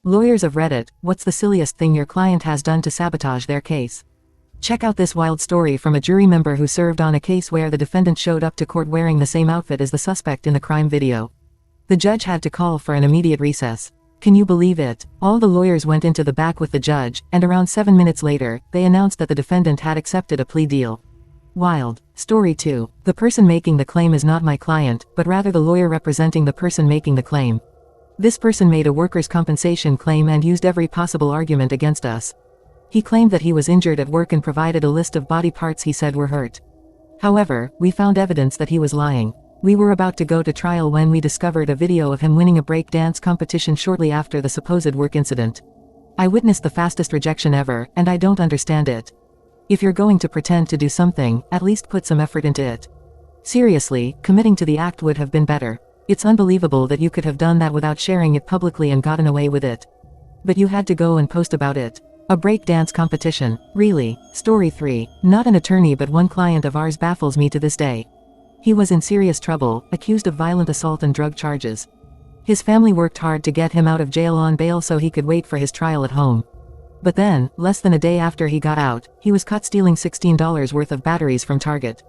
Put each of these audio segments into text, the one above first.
Lawyers of Reddit, what's the silliest thing your client has done to sabotage their case? Check out this wild story from a jury member who served on a case where the defendant showed up to court wearing the same outfit as the suspect in the crime video. The judge had to call for an immediate recess. Can you believe it? All the lawyers went into the back with the judge, and around 7 minutes later, they announced that the defendant had accepted a plea deal. Wild. Story 2. The person making the claim is not my client, but rather the lawyer representing the person making the claim. This person made a workers' compensation claim and used every possible argument against us. He claimed that he was injured at work and provided a list of body parts he said were hurt. However, we found evidence that he was lying. We were about to go to trial when we discovered a video of him winning a break dance competition shortly after the supposed work incident. I witnessed the fastest rejection ever, and I don't understand it. If you're going to pretend to do something, at least put some effort into it. Seriously, committing to the act would have been better. It's unbelievable that you could have done that without sharing it publicly and gotten away with it. But you had to go and post about it. A break dance competition. Really? Story 3. Not an attorney but one client of ours baffles me to this day. He was in serious trouble, accused of violent assault and drug charges. His family worked hard to get him out of jail on bail so he could wait for his trial at home. But then, less than a day after he got out, he was caught stealing $16 worth of batteries from Target.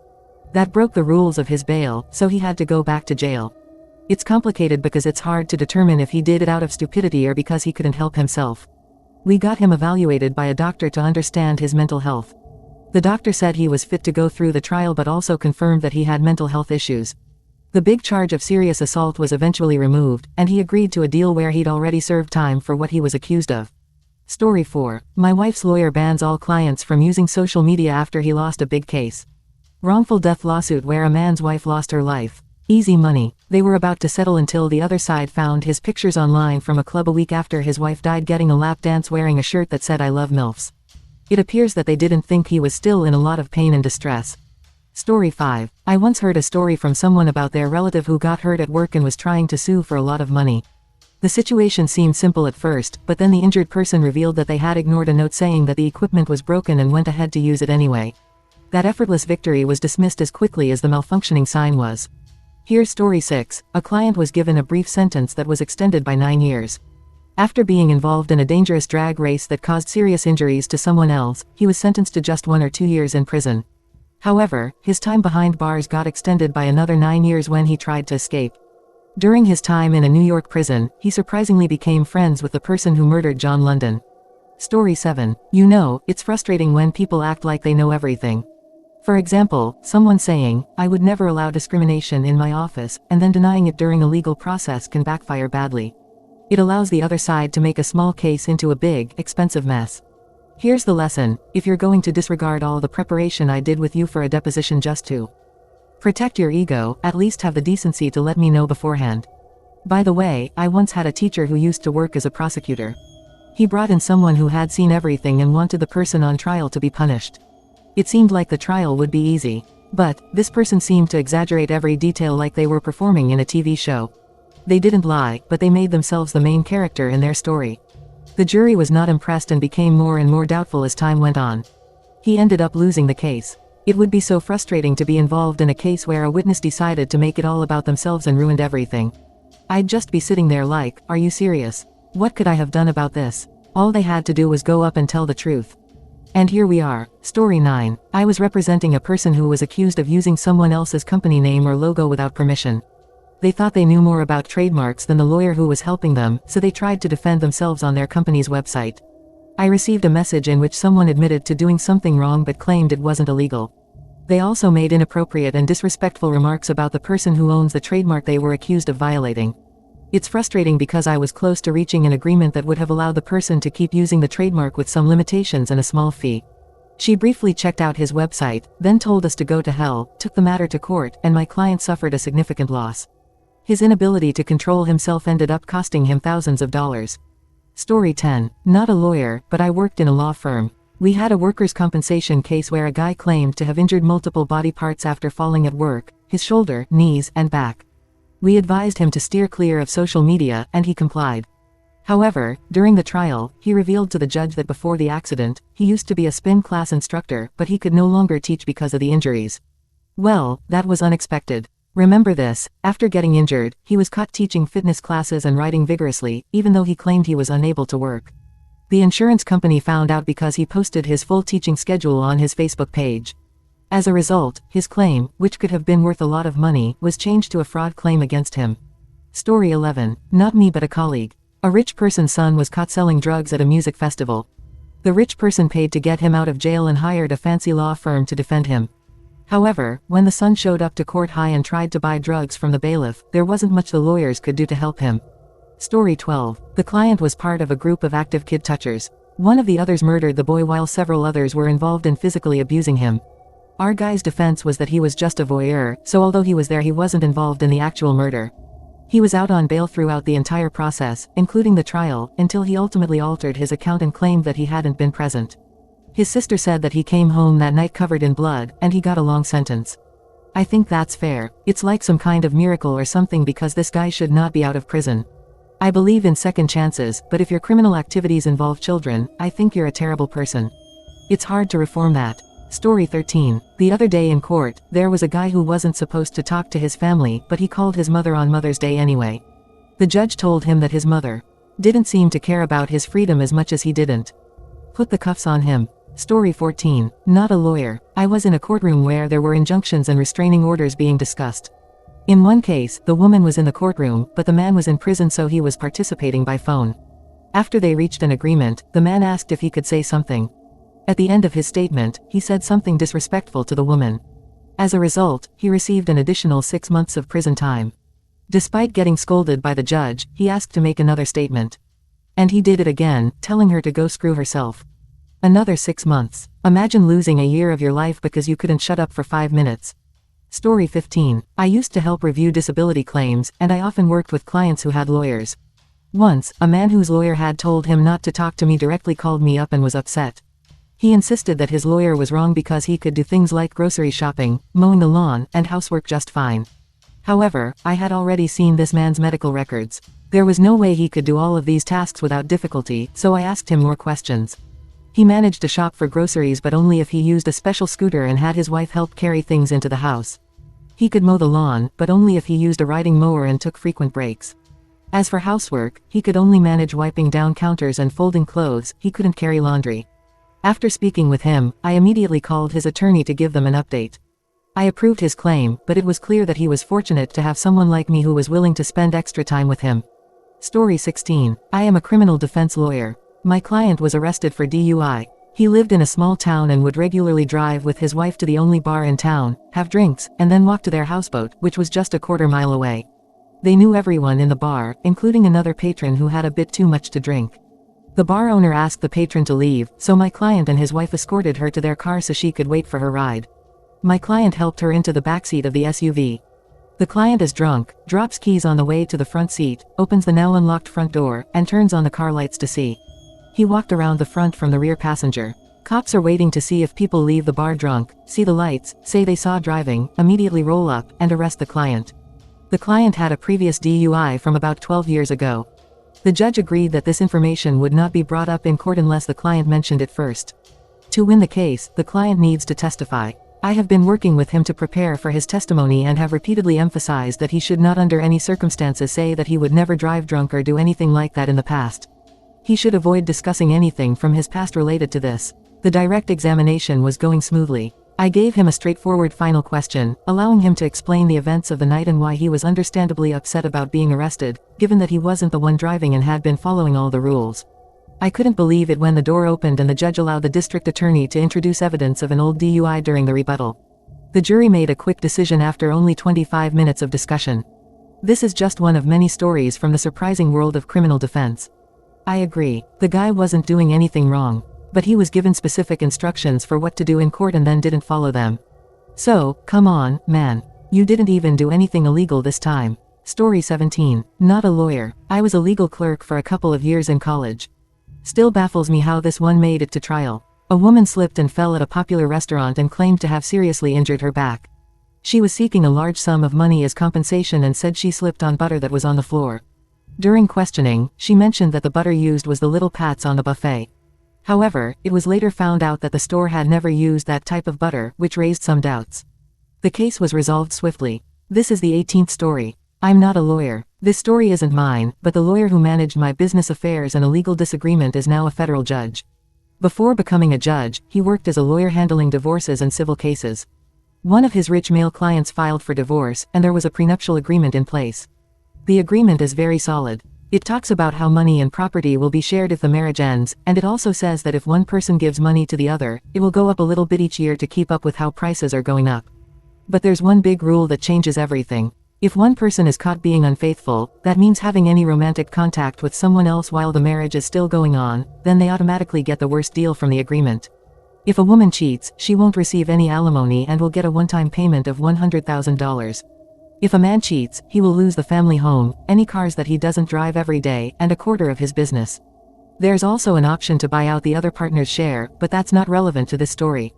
That broke the rules of his bail, so he had to go back to jail. It's complicated because it's hard to determine if he did it out of stupidity or because he couldn't help himself. We got him evaluated by a doctor to understand his mental health. The doctor said he was fit to go through the trial but also confirmed that he had mental health issues. The big charge of serious assault was eventually removed, and he agreed to a deal where he'd already served time for what he was accused of. Story 4. My wife's lawyer bans all clients from using social media after he lost a big case. Wrongful death lawsuit where a man's wife lost her life. Easy money. They were about to settle until the other side found his pictures online from a club a week after his wife died getting a lap dance wearing a shirt that said "I love MILFs." It appears that they didn't think he was still in a lot of pain and distress. Story 5. I once heard a story from someone about their relative who got hurt at work and was trying to sue for a lot of money. The situation seemed simple at first, but then the injured person revealed that they had ignored a note saying that the equipment was broken and went ahead to use it anyway. That effortless victory was dismissed as quickly as the malfunctioning sign was. Here's story 6. A client was given a brief sentence that was extended by 9 years. After being involved in a dangerous drag race that caused serious injuries to someone else, he was sentenced to just 1 or 2 years in prison. However, his time behind bars got extended by another 9 years when he tried to escape. During his time in a New York prison, he surprisingly became friends with the person who murdered John London. Story 7. You know, it's frustrating when people act like they know everything. For example, someone saying, "I would never allow discrimination in my office," and then denying it during a legal process can backfire badly. It allows the other side to make a small case into a big, expensive mess. Here's the lesson: if you're going to disregard all the preparation I did with you for a deposition just to protect your ego, at least have the decency to let me know beforehand. By the way, I once had a teacher who used to work as a prosecutor. He brought in someone who had seen everything and wanted the person on trial to be punished. It seemed like the trial would be easy. But, this person seemed to exaggerate every detail like they were performing in a TV show. They didn't lie, but they made themselves the main character in their story. The jury was not impressed and became more and more doubtful as time went on. He ended up losing the case. It would be so frustrating to be involved in a case where a witness decided to make it all about themselves and ruined everything. I'd just be sitting there like, are you serious? What could I have done about this? All they had to do was go up and tell the truth. And here we are. Story 9. I was representing a person who was accused of using someone else's company name or logo without permission. They thought they knew more about trademarks than the lawyer who was helping them, so they tried to defend themselves on their company's website. I received a message in which someone admitted to doing something wrong but claimed it wasn't illegal. They also made inappropriate and disrespectful remarks about the person who owns the trademark they were accused of violating. It's frustrating because I was close to reaching an agreement that would have allowed the person to keep using the trademark with some limitations and a small fee. She briefly checked out his website, then told us to go to hell, took the matter to court, and my client suffered a significant loss. His inability to control himself ended up costing him thousands of dollars. Story 10. Not a lawyer, but I worked in a law firm. We had a workers' compensation case where a guy claimed to have injured multiple body parts after falling at work, his shoulder, knees, and back. We advised him to steer clear of social media, and he complied. However, during the trial, he revealed to the judge that before the accident, he used to be a spin class instructor, but he could no longer teach because of the injuries. Well, that was unexpected. Remember this, after getting injured, he was caught teaching fitness classes and riding vigorously, even though he claimed he was unable to work. The insurance company found out because he posted his full teaching schedule on his Facebook page. As a result, his claim, which could have been worth a lot of money, was changed to a fraud claim against him. Story 11. Not me but a colleague. A rich person's son was caught selling drugs at a music festival. The rich person paid to get him out of jail and hired a fancy law firm to defend him. However, when the son showed up to court high and tried to buy drugs from the bailiff, there wasn't much the lawyers could do to help him. Story 12. The client was part of a group of active kid touchers. One of the others murdered the boy while several others were involved in physically abusing him. Our guy's defense was that he was just a voyeur, so although he was there he wasn't involved in the actual murder. He was out on bail throughout the entire process, including the trial, until he ultimately altered his account and claimed that he hadn't been present. His sister said that he came home that night covered in blood, and he got a long sentence. I think that's fair. It's like some kind of miracle or something because this guy should not be out of prison. I believe in second chances, but if your criminal activities involve children, I think you're a terrible person. It's hard to reform that. Story 13. The other day in court, there was a guy who wasn't supposed to talk to his family, but he called his mother on Mother's Day anyway. The judge told him that his mother didn't seem to care about his freedom as much as he didn't put the cuffs on him. Story 14. Not a lawyer. I was in a courtroom where there were injunctions and restraining orders being discussed. In one case, the woman was in the courtroom, but the man was in prison so he was participating by phone. After they reached an agreement, the man asked if he could say something. At the end of his statement, he said something disrespectful to the woman. As a result, he received an additional 6 months of prison time. Despite getting scolded by the judge, he asked to make another statement. And he did it again, telling her to go screw herself. Another 6 months. Imagine losing a year of your life because you couldn't shut up for 5 minutes. Story 15. I used to help review disability claims, and I often worked with clients who had lawyers. Once, a man whose lawyer had told him not to talk to me directly called me up and was upset. He insisted that his lawyer was wrong because he could do things like grocery shopping, mowing the lawn, and housework just fine. However, I had already seen this man's medical records. There was no way he could do all of these tasks without difficulty, so I asked him more questions. He managed to shop for groceries but only if he used a special scooter and had his wife help carry things into the house. He could mow the lawn, but only if he used a riding mower and took frequent breaks. As for housework, he could only manage wiping down counters and folding clothes, he couldn't carry laundry. After speaking with him, I immediately called his attorney to give them an update. I approved his claim, but it was clear that he was fortunate to have someone like me who was willing to spend extra time with him. Story 16. I am a criminal defense lawyer. My client was arrested for DUI. He lived in a small town and would regularly drive with his wife to the only bar in town, have drinks, and then walk to their houseboat, which was just a quarter-mile away. They knew everyone in the bar, including another patron who had a bit too much to drink. The bar owner asked the patron to leave, so my client and his wife escorted her to their car so she could wait for her ride. My client helped her into the backseat of the SUV. The client is drunk, drops keys on the way to the front seat, opens the now unlocked front door, and turns on the car lights to see. He walked around the front from the rear passenger. Cops are waiting to see if people leave the bar drunk, see the lights, say they saw driving, immediately roll up, and arrest the client. The client had a previous DUI from about 12 years ago. The judge agreed that this information would not be brought up in court unless the client mentioned it first. To win the case, the client needs to testify. I have been working with him to prepare for his testimony and have repeatedly emphasized that he should not under any circumstances say that he would never drive drunk or do anything like that in the past. He should avoid discussing anything from his past related to this. The direct examination was going smoothly. I gave him a straightforward final question, allowing him to explain the events of the night and why he was understandably upset about being arrested, given that he wasn't the one driving and had been following all the rules. I couldn't believe it when the door opened and the judge allowed the district attorney to introduce evidence of an old DUI during the rebuttal. The jury made a quick decision after only 25 minutes of discussion. This is just one of many stories from the surprising world of criminal defense. I agree, the guy wasn't doing anything wrong, but he was given specific instructions for what to do in court and then didn't follow them. So, come on, man. You didn't even do anything illegal this time. Story 17. Not a lawyer. I was a legal clerk for a couple of years in college. Still baffles me how this one made it to trial. A woman slipped and fell at a popular restaurant and claimed to have seriously injured her back. She was seeking a large sum of money as compensation and said she slipped on butter that was on the floor. During questioning, she mentioned that the butter used was the little pats on the buffet. However, it was later found out that the store had never used that type of butter, which raised some doubts. The case was resolved swiftly. This is the 18th story. I'm not a lawyer. This story isn't mine, but the lawyer who managed my business affairs in a legal disagreement is now a federal judge. Before becoming a judge, he worked as a lawyer handling divorces and civil cases. One of his rich male clients filed for divorce, and there was a prenuptial agreement in place. The agreement is very solid. It talks about how money and property will be shared if the marriage ends, and it also says that if one person gives money to the other, it will go up a little bit each year to keep up with how prices are going up. But there's one big rule that changes everything. If one person is caught being unfaithful, that means having any romantic contact with someone else while the marriage is still going on, then they automatically get the worst deal from the agreement. If a woman cheats, she won't receive any alimony and will get a one-time payment of $100,000. If a man cheats, he will lose the family home, any cars that he doesn't drive every day, and a quarter of his business. There's also an option to buy out the other partner's share, but that's not relevant to this story.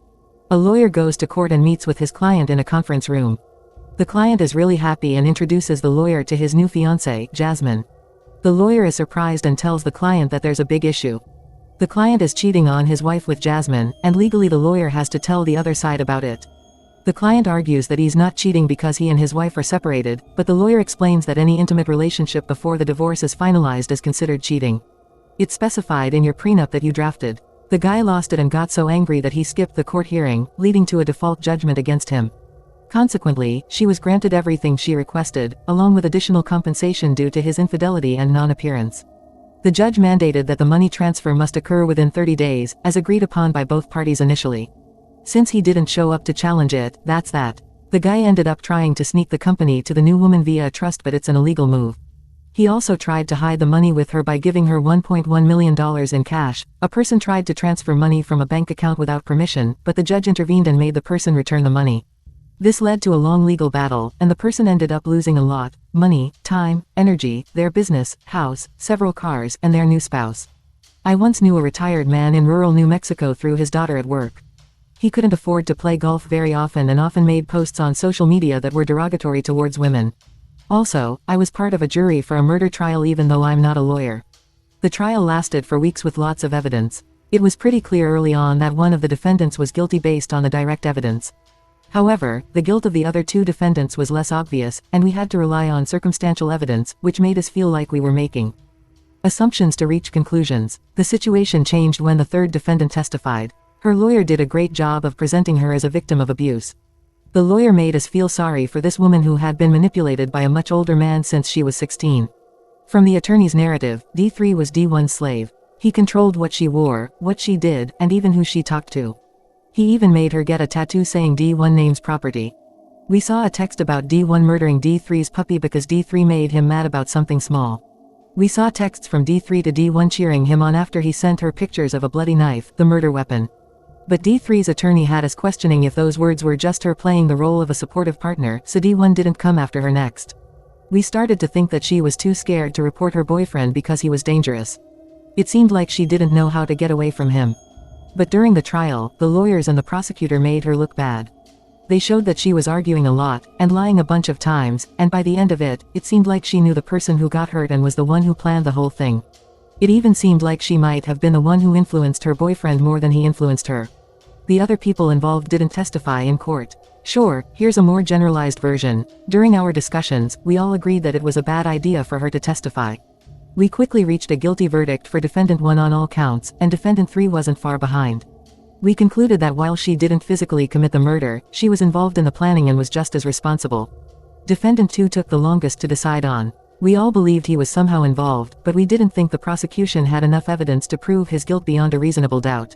A lawyer goes to court and meets with his client in a conference room. The client is really happy and introduces the lawyer to his new fiancée, Jasmine. The lawyer is surprised and tells the client that there's a big issue. The client is cheating on his wife with Jasmine, and legally the lawyer has to tell the other side about it. The client argues that he's not cheating because he and his wife are separated, but the lawyer explains that any intimate relationship before the divorce is finalized is considered cheating. It's specified in your prenup that you drafted. The guy lost it and got so angry that he skipped the court hearing, leading to a default judgment against him. Consequently, she was granted everything she requested, along with additional compensation due to his infidelity and non-appearance. The judge mandated that the money transfer must occur within 30 days, as agreed upon by both parties initially. Since he didn't show up to challenge it, that's that. The guy ended up trying to sneak the company to the new woman via a trust, but it's an illegal move. He also tried to hide the money with her by giving her $1.1 million in cash. A person tried to transfer money from a bank account without permission, but the judge intervened and made the person return the money. This led to a long legal battle, and the person ended up losing a lot: money, time, energy, their business, house, several cars, and their new spouse. I once knew a retired man in rural New Mexico through his daughter at work. He couldn't afford to play golf very often and often made posts on social media that were derogatory towards women. Also, I was part of a jury for a murder trial even though I'm not a lawyer. The trial lasted for weeks with lots of evidence. It was pretty clear early on that one of the defendants was guilty based on the direct evidence. However, the guilt of the other two defendants was less obvious, and we had to rely on circumstantial evidence, which made us feel like we were making assumptions to reach conclusions. The situation changed when the third defendant testified. Her lawyer did a great job of presenting her as a victim of abuse. The lawyer made us feel sorry for this woman who had been manipulated by a much older man since she was 16. From the attorney's narrative, D3 was D1's slave. He controlled what she wore, what she did, and even who she talked to. He even made her get a tattoo saying D1 name's property. We saw a text about D1 murdering D3's puppy because D3 made him mad about something small. We saw texts from D3 to D1 cheering him on after he sent her pictures of a bloody knife, the murder weapon. But D3's attorney had us questioning if those words were just her playing the role of a supportive partner, so D1 didn't come after her next. We started to think that she was too scared to report her boyfriend because he was dangerous. It seemed like she didn't know how to get away from him. But during the trial, the lawyers and the prosecutor made her look bad. They showed that she was arguing a lot, and lying a bunch of times, and by the end of it, it seemed like she knew the person who got hurt and was the one who planned the whole thing. It even seemed like she might have been the one who influenced her boyfriend more than he influenced her. The other people involved didn't testify in court. Sure, here's a more generalized version. During our discussions, we all agreed that it was a bad idea for her to testify. We quickly reached a guilty verdict for Defendant 1 on all counts, and Defendant 3 wasn't far behind. We concluded that while she didn't physically commit the murder, she was involved in the planning and was just as responsible. Defendant 2 took the longest to decide on. We all believed he was somehow involved, but we didn't think the prosecution had enough evidence to prove his guilt beyond a reasonable doubt.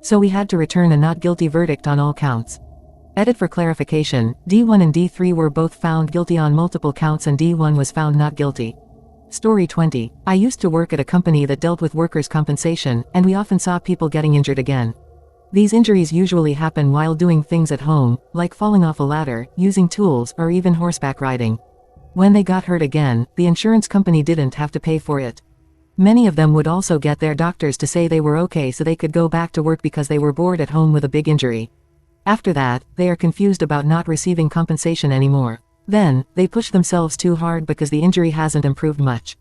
So we had to return a not guilty verdict on all counts. Edit for clarification, D1 and D3 were both found guilty on multiple counts and D1 was found not guilty. Story 20. I used to work at a company that dealt with workers' compensation, and we often saw people getting injured again. These injuries usually happen while doing things at home, like falling off a ladder, using tools, or even horseback riding. When they got hurt again, the insurance company didn't have to pay for it. Many of them would also get their doctors to say they were okay so they could go back to work because they were bored at home with a big injury. After that, they are confused about not receiving compensation anymore. Then, they push themselves too hard because the injury hasn't improved much.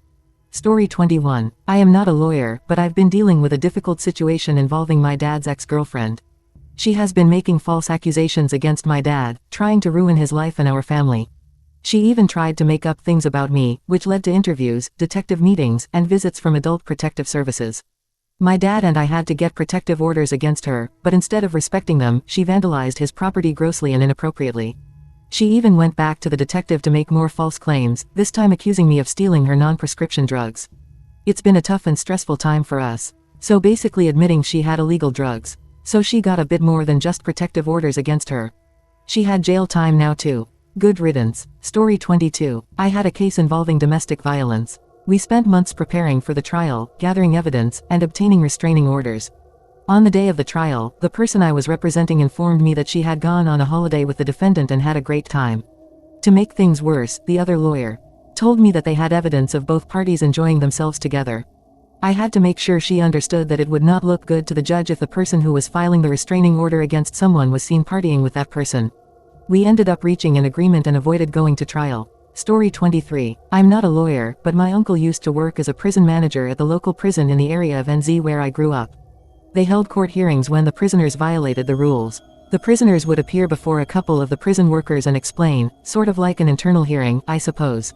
Story 21. I am not a lawyer, but I've been dealing with a difficult situation involving my dad's ex-girlfriend. She has been making false accusations against my dad, trying to ruin his life and our family. She even tried to make up things about me, which led to interviews, detective meetings, and visits from adult protective services. My dad and I had to get protective orders against her, but instead of respecting them, she vandalized his property grossly and inappropriately. She even went back to the detective to make more false claims, this time accusing me of stealing her non-prescription drugs. It's been a tough and stressful time for us. So basically admitting she had illegal drugs. So she got a bit more than just protective orders against her. She had jail time now too. Good riddance. Story 22. I had a case involving domestic violence. We spent months preparing for the trial, gathering evidence, and obtaining restraining orders. On the day of the trial, the person I was representing informed me that she had gone on a holiday with the defendant and had a great time. To make things worse, the other lawyer told me that they had evidence of both parties enjoying themselves together. I had to make sure she understood that it would not look good to the judge if the person who was filing the restraining order against someone was seen partying with that person. We ended up reaching an agreement and avoided going to trial. Story 23. I'm not a lawyer, but my uncle used to work as a prison manager at the local prison in the area of NZ where I grew up. They held court hearings when the prisoners violated the rules. The prisoners would appear before a couple of the prison workers and explain, sort of like an internal hearing, I suppose.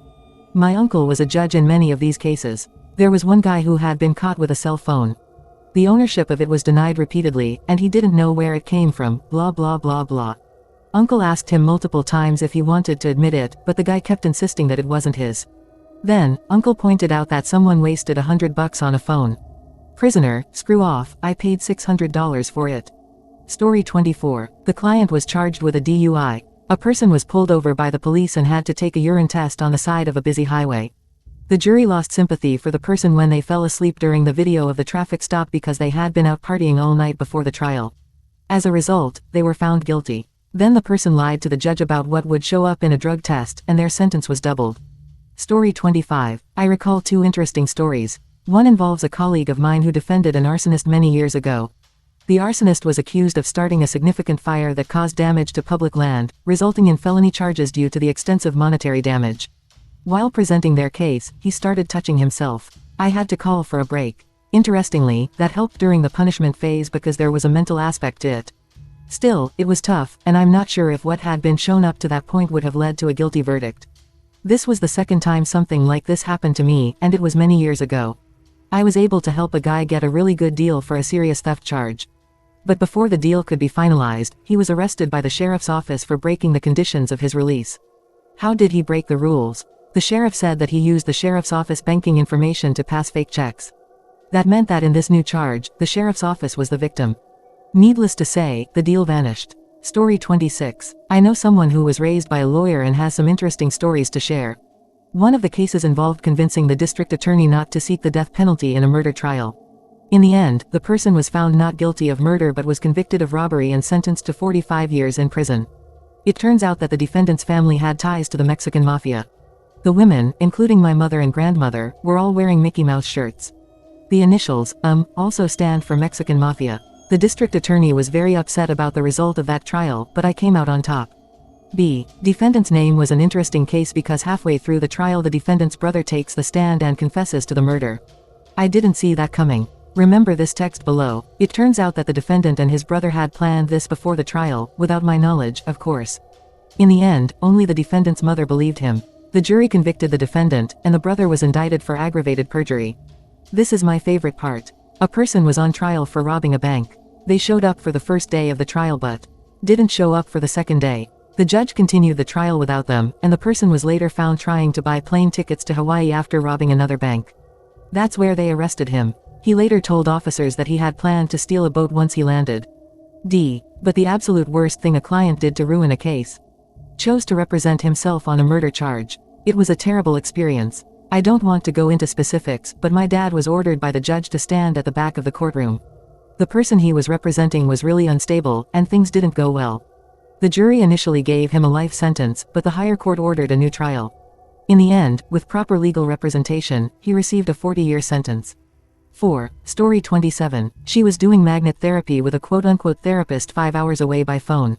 My uncle was a judge in many of these cases. There was one guy who had been caught with a cell phone. The ownership of it was denied repeatedly, and he didn't know where it came from, blah blah blah blah. Uncle asked him multiple times if he wanted to admit it, but the guy kept insisting that it wasn't his. Then, Uncle pointed out that someone wasted $100 on a phone. Prisoner, screw off, I paid $600 for it. Story 24. The client was charged with a DUI. A person was pulled over by the police and had to take a urine test on the side of a busy highway. The jury lost sympathy for the person when they fell asleep during the video of the traffic stop because they had been out partying all night before the trial. As a result, they were found guilty. Then the person lied to the judge about what would show up in a drug test, and their sentence was doubled. Story 25. I recall two interesting stories. One involves a colleague of mine who defended an arsonist many years ago. The arsonist was accused of starting a significant fire that caused damage to public land, resulting in felony charges due to the extensive monetary damage. While presenting their case, he started touching himself. I had to call for a break. Interestingly, that helped during the punishment phase because there was a mental aspect to it. Still, it was tough, and I'm not sure if what had been shown up to that point would have led to a guilty verdict. This was the second time something like this happened to me, and it was many years ago. I was able to help a guy get a really good deal for a serious theft charge. But before the deal could be finalized, he was arrested by the sheriff's office for breaking the conditions of his release. How did he break the rules? The sheriff said that he used the sheriff's office banking information to pass fake checks. That meant that in this new charge, the sheriff's office was the victim. Needless to say, the deal vanished. Story 26. I know someone who was raised by a lawyer and has some interesting stories to share. One of the cases involved convincing the district attorney not to seek the death penalty in a murder trial. In the end, the person was found not guilty of murder but was convicted of robbery and sentenced to 45 years in prison. It turns out that the defendant's family had ties to the Mexican mafia. The women, including my mother and grandmother, were all wearing Mickey Mouse shirts. The initials, also stand for Mexican Mafia. The district attorney was very upset about the result of that trial, but I came out on top. B. Defendant's name was an interesting case because halfway through the trial the defendant's brother takes the stand and confesses to the murder. I didn't see that coming. Remember this text below. It turns out that the defendant and his brother had planned this before the trial, without my knowledge, of course. In the end, only the defendant's mother believed him. The jury convicted the defendant, and the brother was indicted for aggravated perjury. This is my favorite part. A person was on trial for robbing a bank. They showed up for the first day of the trial but didn't show up for the second day. The judge continued the trial without them, and the person was later found trying to buy plane tickets to Hawaii after robbing another bank. That's where they arrested him. He later told officers that he had planned to steal a boat once he landed. D. But the absolute worst thing a client did to ruin a case. Chose to represent himself on a murder charge. It was a terrible experience. I don't want to go into specifics, but my dad was ordered by the judge to stand at the back of the courtroom. The person he was representing was really unstable, and things didn't go well. The jury initially gave him a life sentence, but the higher court ordered a new trial. In the end, with proper legal representation, he received a 40-year sentence. 4. Story 27. She was doing magnet therapy with a quote-unquote therapist 5 hours away by phone.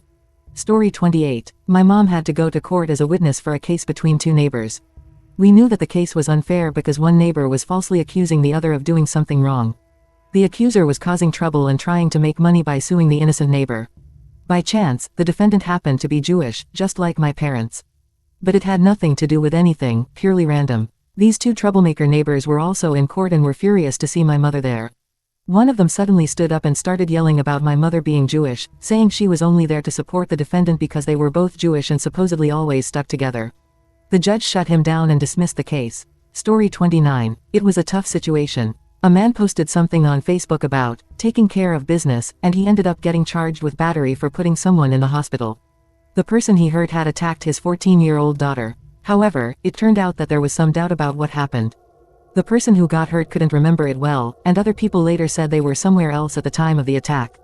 Story 28. My mom had to go to court as a witness for a case between two neighbors. We knew that the case was unfair because one neighbor was falsely accusing the other of doing something wrong. The accuser was causing trouble and trying to make money by suing the innocent neighbor. By chance, the defendant happened to be Jewish, just like my parents. But it had nothing to do with anything, purely random. These two troublemaker neighbors were also in court and were furious to see my mother there. One of them suddenly stood up and started yelling about my mother being Jewish, saying she was only there to support the defendant because they were both Jewish and supposedly always stuck together. The judge shut him down and dismissed the case. Story 29. It was a tough situation. A man posted something on Facebook about taking care of business, and he ended up getting charged with battery for putting someone in the hospital. The person he hurt had attacked his 14-year-old daughter. However, it turned out that there was some doubt about what happened. The person who got hurt couldn't remember it well, and other people later said they were somewhere else at the time of the attack.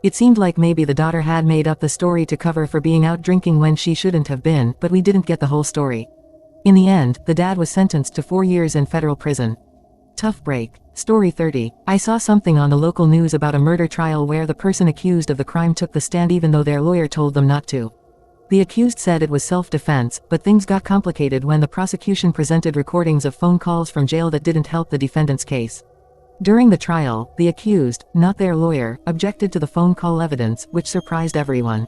It seemed like maybe the daughter had made up the story to cover for being out drinking when she shouldn't have been, but we didn't get the whole story. In the end, the dad was sentenced to 4 years in federal prison. Tough break. Story 30. I saw something on the local news about a murder trial where the person accused of the crime took the stand even though their lawyer told them not to. The accused said it was self-defense, but things got complicated when the prosecution presented recordings of phone calls from jail that didn't help the defendant's case. During the trial, the accused, not their lawyer, objected to the phone call evidence, which surprised everyone.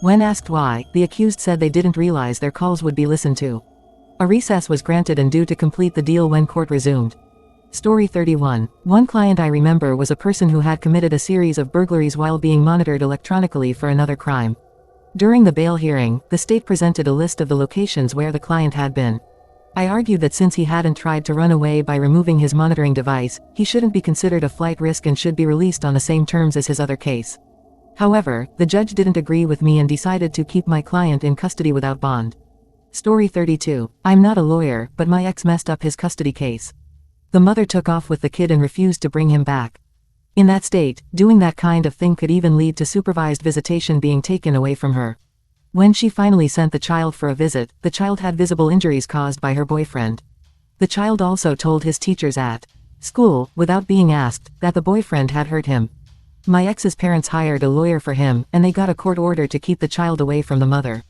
When asked why, the accused said they didn't realize their calls would be listened to. A recess was granted and due to complete the deal when court resumed. Story 31. One client I remember was a person who had committed a series of burglaries while being monitored electronically for another crime. During the bail hearing, the state presented a list of the locations where the client had been. I argued that since he hadn't tried to run away by removing his monitoring device, he shouldn't be considered a flight risk and should be released on the same terms as his other case. However, the judge didn't agree with me and decided to keep my client in custody without bond. Story 32. I'm not a lawyer, but my ex messed up his custody case. The mother took off with the kid and refused to bring him back. In that state, doing that kind of thing could even lead to supervised visitation being taken away from her. When she finally sent the child for a visit, the child had visible injuries caused by her boyfriend. The child also told his teachers at school, without being asked, that the boyfriend had hurt him. My ex's parents hired a lawyer for him, and they got a court order to keep the child away from the mother.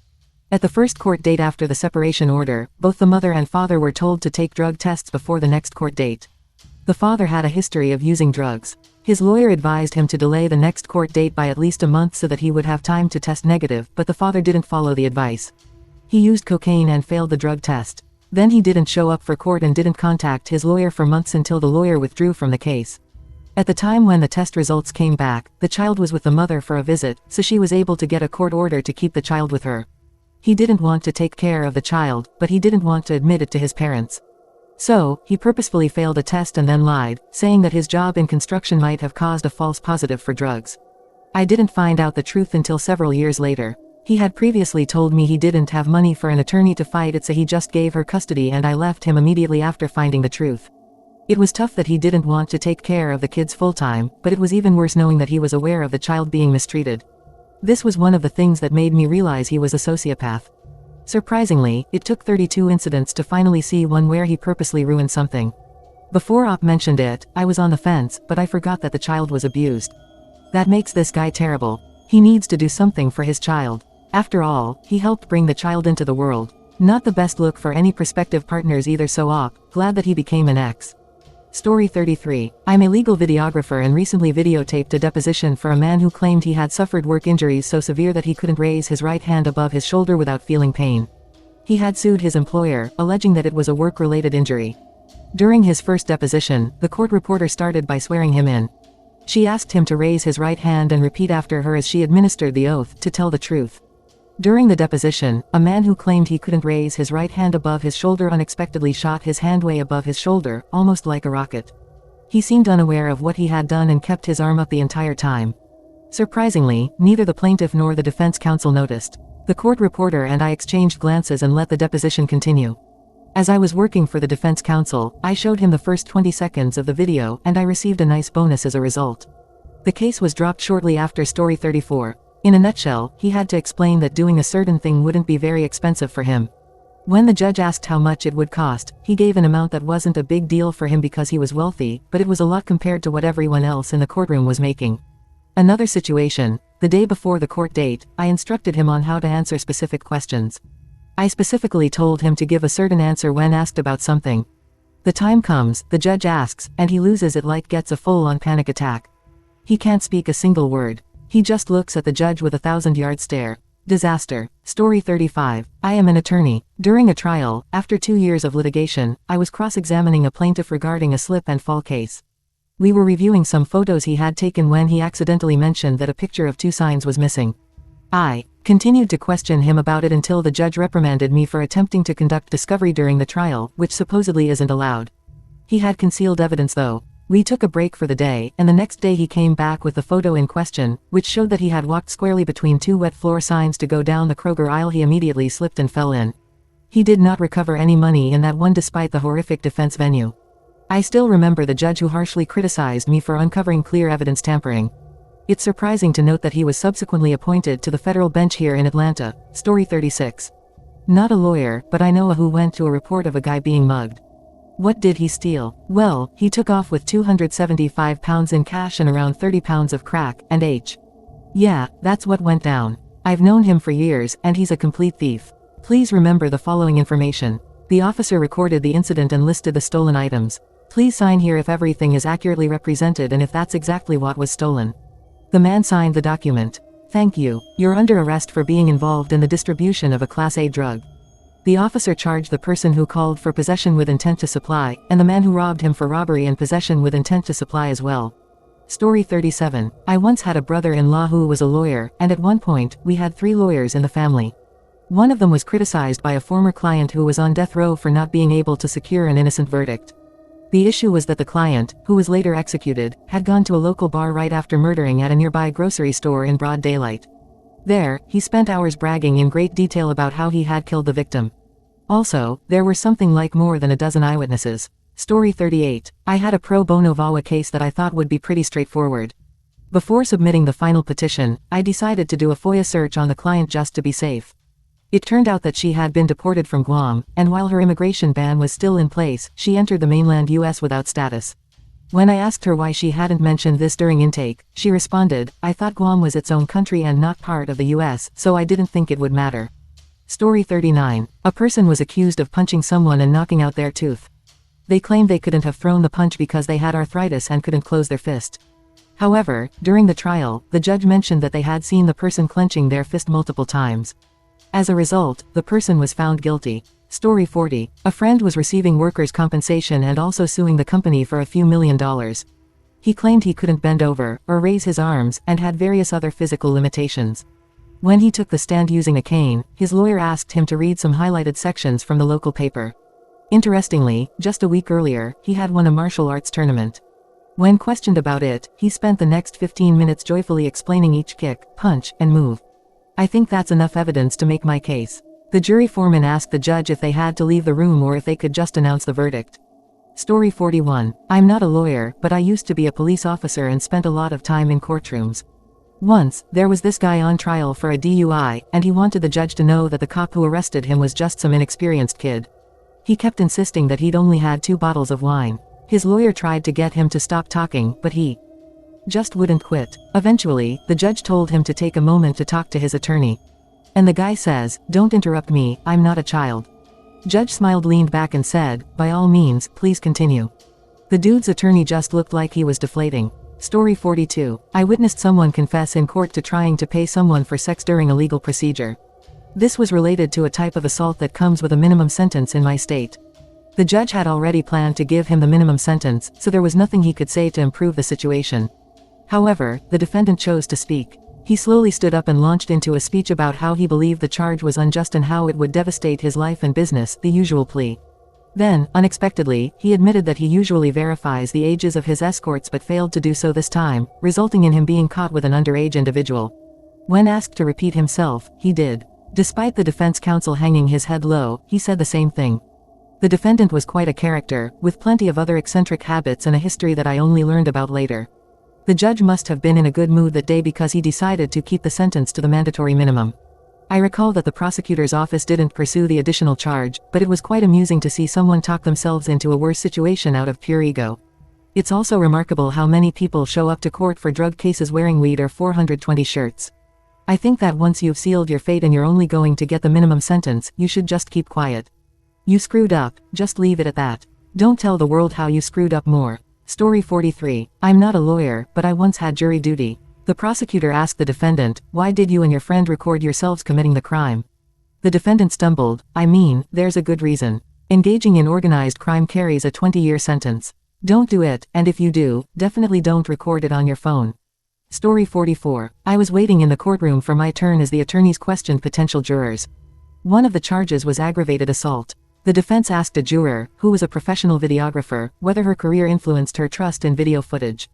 At the first court date after the separation order, both the mother and father were told to take drug tests before the next court date. The father had a history of using drugs. His lawyer advised him to delay the next court date by at least a month so that he would have time to test negative, but the father didn't follow the advice. He used cocaine and failed the drug test. Then he didn't show up for court and didn't contact his lawyer for months until the lawyer withdrew from the case. At the time when the test results came back, the child was with the mother for a visit, so she was able to get a court order to keep the child with her. He didn't want to take care of the child, but he didn't want to admit it to his parents. So, he purposefully failed a test and then lied, saying that his job in construction might have caused a false positive for drugs. I didn't find out the truth until several years later. He had previously told me he didn't have money for an attorney to fight it, so he just gave her custody, and I left him immediately after finding the truth. It was tough that he didn't want to take care of the kids full-time, but it was even worse knowing that he was aware of the child being mistreated. This was one of the things that made me realize he was a sociopath. Surprisingly, it took 32 incidents to finally see one where he purposely ruined something. Before Op mentioned it, I was on the fence, but I forgot that the child was abused. That makes this guy terrible. He needs to do something for his child. After all, he helped bring the child into the world. Not the best look for any prospective partners either, so Op, glad that he became an ex. Story 33. I'm a legal videographer and recently videotaped a deposition for a man who claimed he had suffered work injuries so severe that he couldn't raise his right hand above his shoulder without feeling pain. He had sued his employer, alleging that it was a work-related injury. During his first deposition, the court reporter started by swearing him in. She asked him to raise his right hand and repeat after her as she administered the oath, to tell the truth. During the deposition, a man who claimed he couldn't raise his right hand above his shoulder unexpectedly shot his hand way above his shoulder, almost like a rocket. He seemed unaware of what he had done and kept his arm up the entire time. Surprisingly, neither the plaintiff nor the defense counsel noticed. The court reporter and I exchanged glances and let the deposition continue. As I was working for the defense counsel, I showed him the first 20 seconds of the video, and I received a nice bonus as a result. The case was dropped shortly after Story 34. In a nutshell, he had to explain that doing a certain thing wouldn't be very expensive for him. When the judge asked how much it would cost, he gave an amount that wasn't a big deal for him because he was wealthy, but it was a lot compared to what everyone else in the courtroom was making. Another situation, the day before the court date, I instructed him on how to answer specific questions. I specifically told him to give a certain answer when asked about something. The time comes, the judge asks, and he loses it, like gets a full-on panic attack. He can't speak a single word. He just looks at the judge with a 1,000-yard stare. Disaster. Story 35. I am an attorney. During a trial, after 2 years of litigation, I was cross-examining a plaintiff regarding a slip and fall case. We were reviewing some photos he had taken when he accidentally mentioned that a picture of 2 signs was missing. I continued to question him about it until the judge reprimanded me for attempting to conduct discovery during the trial, which supposedly isn't allowed. He had concealed evidence though. We took a break for the day, and the next day he came back with the photo in question, which showed that he had walked squarely between 2 wet floor signs to go down the Kroger aisle. He immediately slipped and fell in. He did not recover any money in that one despite the horrific defense venue. I still remember the judge who harshly criticized me for uncovering clear evidence tampering. It's surprising to note that he was subsequently appointed to the federal bench here in Atlanta. Story 36. Not a lawyer, but I know a who went to a report of a guy being mugged. What did he steal? Well, he took off with 275 pounds in cash and around 30 pounds of crack, and yeah, that's what went down. I've known him for years, and he's a complete thief. Please remember the following information. The officer recorded the incident and listed the stolen items. Please sign here if everything is accurately represented and if that's exactly what was stolen. The man signed the document. Thank you. You're under arrest for being involved in the distribution of a Class A drug. The officer charged the person who called for possession with intent to supply, and the man who robbed him for robbery and possession with intent to supply as well. Story 37. I once had a brother-in-law who was a lawyer, and at one point, we had 3 lawyers in the family. One of them was criticized by a former client who was on death row for not being able to secure an innocent verdict. The issue was that the client, who was later executed, had gone to a local bar right after murdering at a nearby grocery store in broad daylight. There, he spent hours bragging in great detail about how he had killed the victim. Also, there were something like more than a dozen eyewitnesses. Story 38. I had a pro bono VAWA case that I thought would be pretty straightforward. Before submitting the final petition, I decided to do a FOIA search on the client just to be safe. It turned out that she had been deported from Guam, and while her immigration ban was still in place, she entered the mainland US without status. When I asked her why she hadn't mentioned this during intake, she responded, I thought Guam was its own country and not part of the US, so I didn't think it would matter. Story 39. A person was accused of punching someone and knocking out their tooth. They claimed they couldn't have thrown the punch because they had arthritis and couldn't close their fist. However, during the trial, the judge mentioned that they had seen the person clenching their fist multiple times. As a result, the person was found guilty. Story 40. A friend was receiving workers' compensation and also suing the company for a few $1,000,000. He claimed he couldn't bend over, or raise his arms, and had various other physical limitations. When he took the stand using a cane, his lawyer asked him to read some highlighted sections from the local paper. Interestingly, just a week earlier, he had won a martial arts tournament. When questioned about it, he spent the next 15 minutes joyfully explaining each kick, punch, and move. I think that's enough evidence to make my case. The jury foreman asked the judge if they had to leave the room or if they could just announce the verdict. Story 41. I'm not a lawyer, but I used to be a police officer and spent a lot of time in courtrooms. Once, there was this guy on trial for a DUI, and he wanted the judge to know that the cop who arrested him was just some inexperienced kid. He kept insisting that he'd only had 2 bottles of wine. His lawyer tried to get him to stop talking, but he just wouldn't quit. Eventually, the judge told him to take a moment to talk to his attorney. And the guy says, "Don't interrupt me, I'm not a child." Judge smiled, leaned back and said, "By all means, please continue." The dude's attorney just looked like he was deflating. Story 42. I witnessed someone confess in court to trying to pay someone for sex during a legal procedure. This was related to a type of assault that comes with a minimum sentence in my state. The judge had already planned to give him the minimum sentence, so there was nothing he could say to improve the situation. However, the defendant chose to speak. He slowly stood up and launched into a speech about how he believed the charge was unjust and how it would devastate his life and business, the usual plea. Then, unexpectedly, he admitted that he usually verifies the ages of his escorts but failed to do so this time, resulting in him being caught with an underage individual. When asked to repeat himself, he did. Despite the defense counsel hanging his head low, he said the same thing. The defendant was quite a character, with plenty of other eccentric habits and a history that I only learned about later. The judge must have been in a good mood that day because he decided to keep the sentence to the mandatory minimum. I recall that the prosecutor's office didn't pursue the additional charge, but it was quite amusing to see someone talk themselves into a worse situation out of pure ego. It's also remarkable how many people show up to court for drug cases wearing weed or 420 shirts. I think that once you've sealed your fate and you're only going to get the minimum sentence, you should just keep quiet. You screwed up, just leave it at that. Don't tell the world how you screwed up more. Story 43. I'm not a lawyer, but I once had jury duty. The prosecutor asked the defendant, "Why did you and your friend record yourselves committing the crime?" The defendant stumbled, "I mean, there's a good reason. Engaging in organized crime carries a 20-year sentence. Don't do it, and if you do, definitely don't record it on your phone." Story 44. I was waiting in the courtroom for my turn as the attorneys questioned potential jurors. One of the charges was aggravated assault. The defense asked a juror, who was a professional videographer, whether her career influenced her trust in video footage.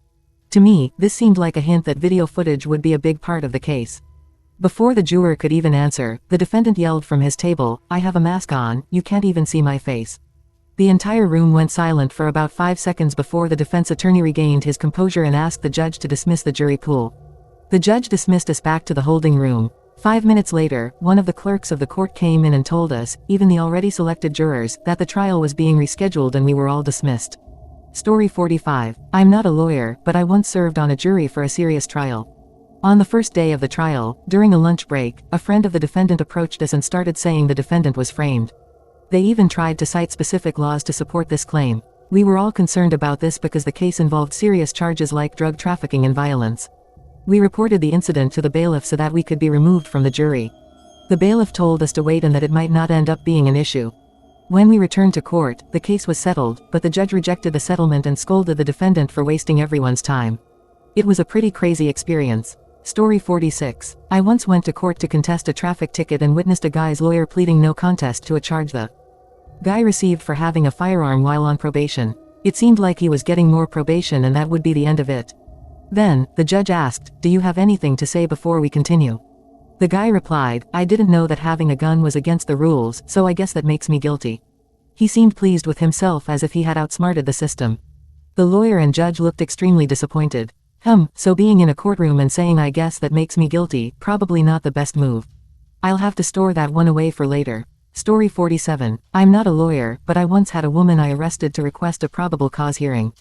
To me, this seemed like a hint that video footage would be a big part of the case. Before the juror could even answer, the defendant yelled from his table, "I have a mask on, you can't even see my face." The entire room went silent for about 5 seconds before the defense attorney regained his composure and asked the judge to dismiss the jury pool. The judge dismissed us back to the holding room. 5 minutes later, one of the clerks of the court came in and told us, even the already selected jurors, that the trial was being rescheduled and we were all dismissed. Story 45. I'm not a lawyer, but I once served on a jury for a serious trial. On the first day of the trial, during a lunch break, a friend of the defendant approached us and started saying the defendant was framed. They even tried to cite specific laws to support this claim. We were all concerned about this because the case involved serious charges like drug trafficking and violence. We reported the incident to the bailiff so that we could be removed from the jury. The bailiff told us to wait and that it might not end up being an issue. When we returned to court, the case was settled, but the judge rejected the settlement and scolded the defendant for wasting everyone's time. It was a pretty crazy experience. Story 46. I once went to court to contest a traffic ticket and witnessed a guy's lawyer pleading no contest to a charge the guy received for having a firearm while on probation. It seemed like he was getting more probation and that would be the end of it. Then, the judge asked, "Do you have anything to say before we continue?" The guy replied, "I didn't know that having a gun was against the rules, so I guess that makes me guilty." He seemed pleased with himself as if he had outsmarted the system. The lawyer and judge looked extremely disappointed. So being in a courtroom and saying "I guess that makes me guilty," probably not the best move. I'll have to store that one away for later. Story 47. I'm not a lawyer, but I once had a woman I arrested to request a probable cause hearing.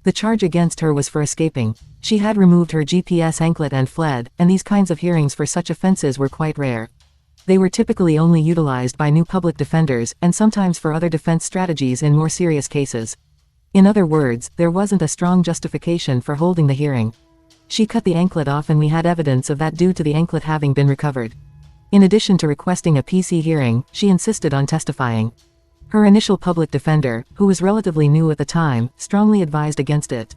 The charge against her was for escaping. She had removed her GPS anklet and fled, and these kinds of hearings for such offenses were quite rare. They were typically only utilized by new public defenders, and sometimes for other defense strategies in more serious cases. In other words, there wasn't a strong justification for holding the hearing. She cut the anklet off and we had evidence of that due to the anklet having been recovered. In addition to requesting a PC hearing, she insisted on testifying. Her initial public defender, who was relatively new at the time, strongly advised against it.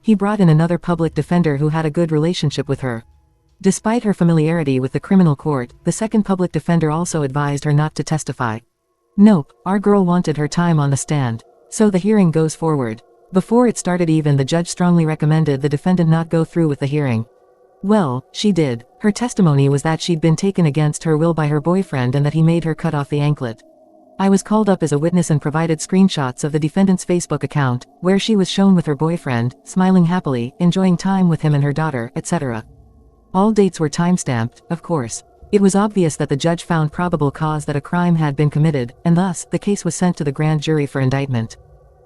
He brought in another public defender who had a good relationship with her. Despite her familiarity with the criminal court, the second public defender also advised her not to testify. Nope, our girl wanted her time on the stand. So the hearing goes forward. Before it started even the judge strongly recommended the defendant not go through with the hearing. Well, she did. Her testimony was that she'd been taken against her will by her boyfriend and that he made her cut off the anklet. I was called up as a witness and provided screenshots of the defendant's Facebook account, where she was shown with her boyfriend, smiling happily, enjoying time with him and her daughter, etc. All dates were timestamped, of course. It was obvious that the judge found probable cause that a crime had been committed, and thus, the case was sent to the grand jury for indictment.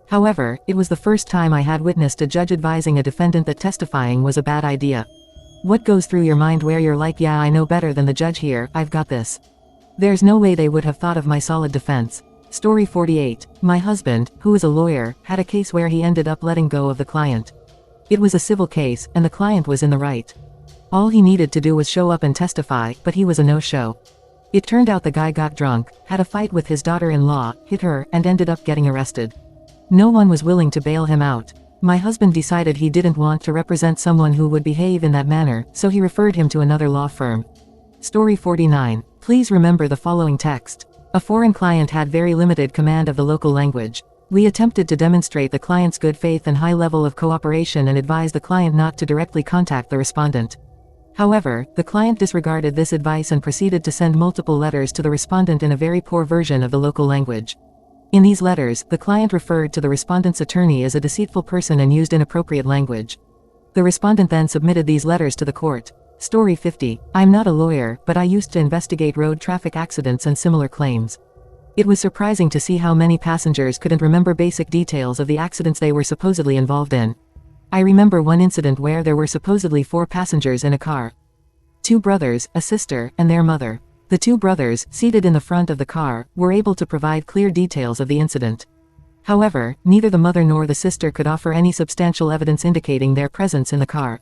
However, it was the first time I had witnessed a judge advising a defendant that testifying was a bad idea. What goes through your mind where you're like, yeah, I know better than the judge here, I've got this. There's no way they would have thought of my solid defense. Story 48. My husband, who is a lawyer, had a case where he ended up letting go of the client. It was a civil case, and the client was in the right. All he needed to do was show up and testify, but he was a no-show. It turned out the guy got drunk, had a fight with his daughter-in-law, hit her, and ended up getting arrested. No one was willing to bail him out. My husband decided he didn't want to represent someone who would behave in that manner, so he referred him to another law firm. Story 49. Please remember the following text. A foreign client had very limited command of the local language. We attempted to demonstrate the client's good faith and high level of cooperation and advised the client not to directly contact the respondent. However, the client disregarded this advice and proceeded to send multiple letters to the respondent in a very poor version of the local language. In these letters, the client referred to the respondent's attorney as a deceitful person and used inappropriate language. The respondent then submitted these letters to the court. Story 50. I'm not a lawyer, but I used to investigate road traffic accidents and similar claims. It was surprising to see how many passengers couldn't remember basic details of the accidents they were supposedly involved in. I remember one incident where there were supposedly 4 passengers in a car. 2 brothers, a sister, and their mother. The 2 brothers, seated in the front of the car, were able to provide clear details of the incident. However, neither the mother nor the sister could offer any substantial evidence indicating their presence in the car.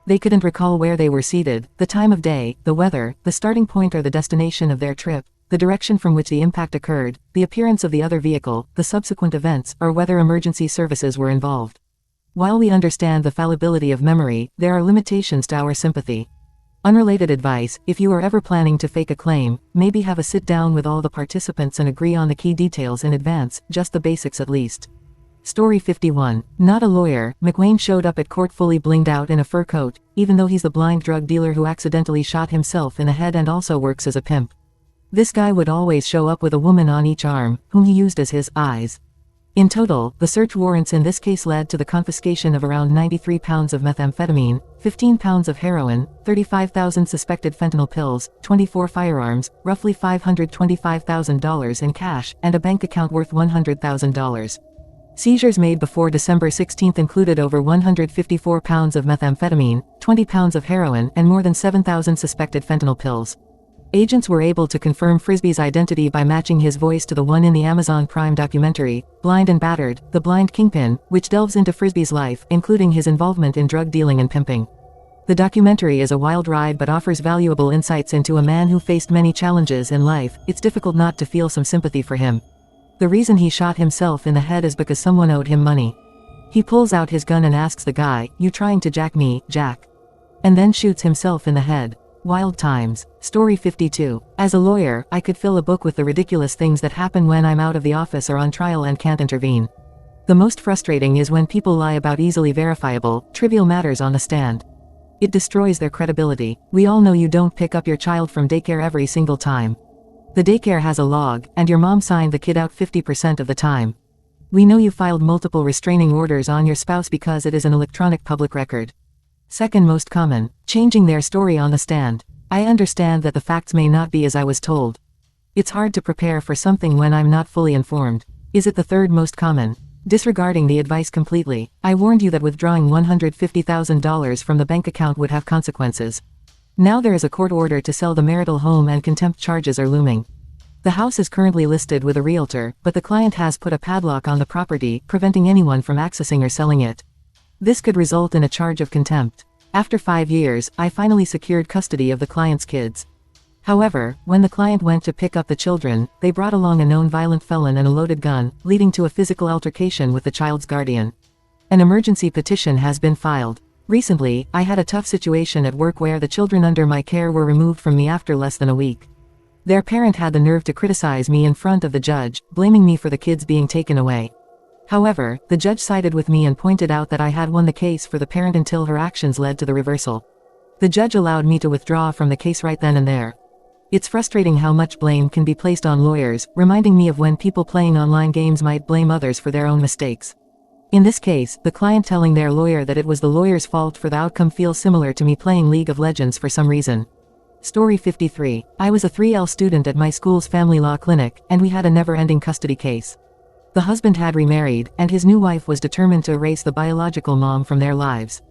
They couldn't recall where they were seated, the time of day, the weather, the starting point or the destination of their trip, the direction from which the impact occurred, the appearance of the other vehicle, the subsequent events, or whether emergency services were involved. While we understand the fallibility of memory, there are limitations to our sympathy. Unrelated advice: if you are ever planning to fake a claim, maybe have a sit down with all the participants and agree on the key details in advance, just the basics at least. Story 51. Not a lawyer, McWayne showed up at court fully blinged out in a fur coat, even though he's the blind drug dealer who accidentally shot himself in the head and also works as a pimp. This guy would always show up with a woman on each arm, whom he used as his eyes. In total, the search warrants in this case led to the confiscation of around 93 pounds of methamphetamine, 15 pounds of heroin, 35,000 suspected fentanyl pills, 24 firearms, roughly $525,000 in cash, and a bank account worth $100,000. Seizures made before December 16 included over 154 pounds of methamphetamine, 20 pounds of heroin, and more than 7,000 suspected fentanyl pills. Agents were able to confirm Frisbee's identity by matching his voice to the one in the Amazon Prime documentary, Blind and Battered, The Blind Kingpin, which delves into Frisbee's life, including his involvement in drug dealing and pimping. The documentary is a wild ride but offers valuable insights into a man who faced many challenges in life. It's difficult not to feel some sympathy for him. The reason he shot himself in the head is because someone owed him money. He pulls out his gun and asks the guy, "You trying to jack me, Jack?" And then shoots himself in the head. Wild times. Story 52. As a lawyer, I could fill a book with the ridiculous things that happen when I'm out of the office or on trial and can't intervene. The most frustrating is when people lie about easily verifiable, trivial matters on the stand. It destroys their credibility. We all know you don't pick up your child from daycare every single time. The daycare has a log, and your mom signed the kid out 50% of the time. We know you filed multiple restraining orders on your spouse because it is an electronic public record. Second most common, changing their story on the stand. I understand that the facts may not be as I was told. It's hard to prepare for something when I'm not fully informed. Is it the third most common? Disregarding the advice completely. I warned you that withdrawing $150,000 from the bank account would have consequences. Now there is a court order to sell the marital home and contempt charges are looming. The house is currently listed with a realtor, but the client has put a padlock on the property, preventing anyone from accessing or selling it. This could result in a charge of contempt. After 5 years, I finally secured custody of the client's kids. However, when the client went to pick up the children, they brought along a known violent felon and a loaded gun, leading to a physical altercation with the child's guardian. An emergency petition has been filed. Recently, I had a tough situation at work where the children under my care were removed from me after less than a week. Their parent had the nerve to criticize me in front of the judge, blaming me for the kids being taken away. However, the judge sided with me and pointed out that I had won the case for the parent until her actions led to the reversal. The judge allowed me to withdraw from the case right then and there. It's frustrating how much blame can be placed on lawyers, reminding me of when people playing online games might blame others for their own mistakes. In this case, the client telling their lawyer that it was the lawyer's fault for the outcome feels similar to me playing League of Legends for some reason. Story 53. I was a 3L student at my school's family law clinic, and we had a never-ending custody case. The husband had remarried, and his new wife was determined to erase the biological mom from their lives.